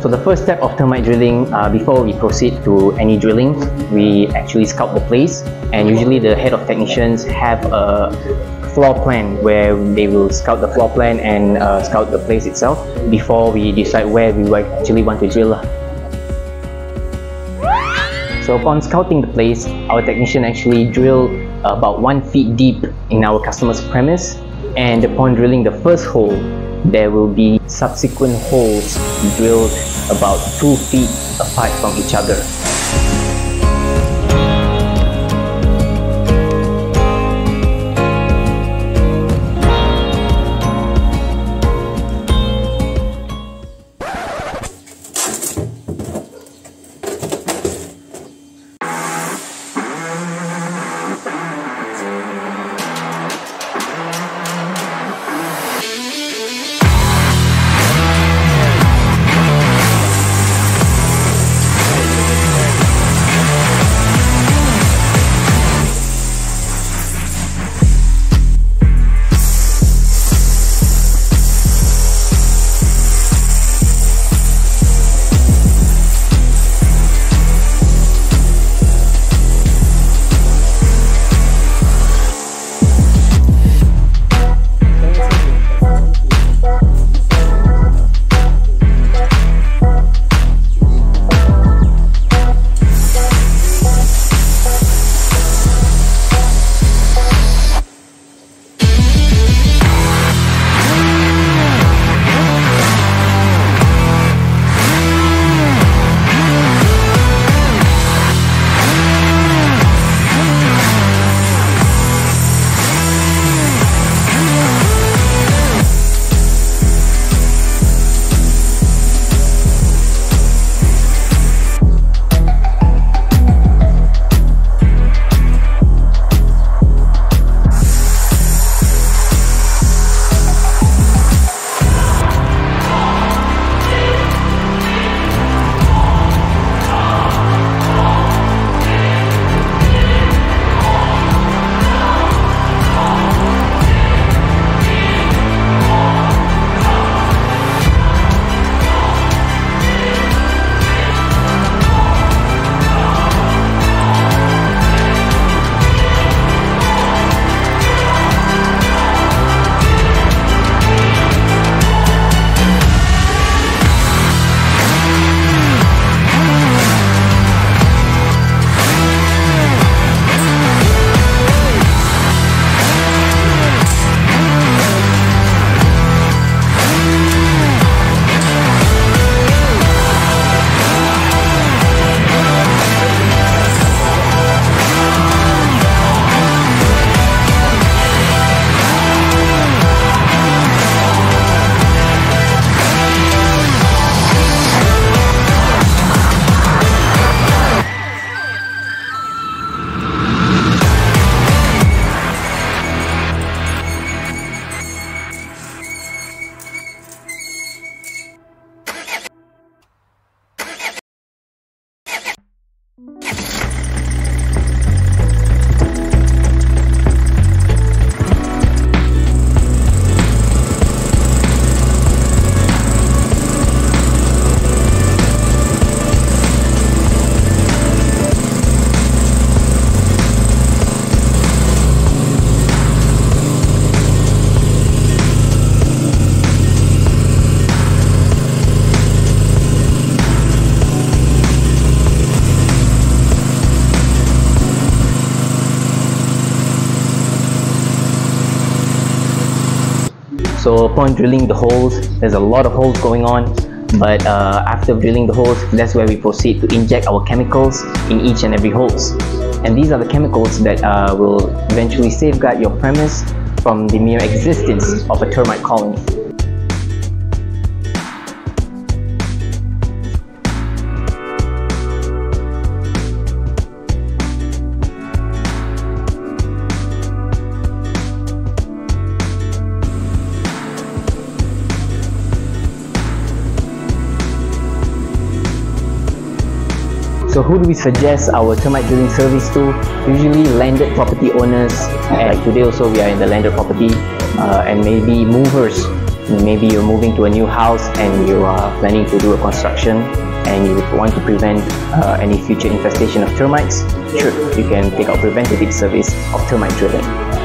So the first step of termite drilling, before we proceed to any drilling, we actually scout the place, and usually the head of technicians have a floor plan where they will scout the floor plan and scout the place itself before we decide where we actually want to drill. So upon scouting the place, our technician actually drill about 1 feet deep in our customer's premise, and upon drilling the first hole, there will be subsequent holes drilled about 2 feet apart from each other. So upon drilling the holes, there's a lot of holes going on, but after drilling the holes, that's where we proceed to inject our chemicals in each and every holes. And these are the chemicals that will eventually safeguard your premise from the mere existence of a termite colony. So who do we suggest our termite drilling service to? Usually landed property owners, and today also we are in the landed property, and maybe movers maybe you're moving to a new house and you are planning to do a construction and you want to prevent any future infestation of termites, sure, you can take out preventative service of termite drilling.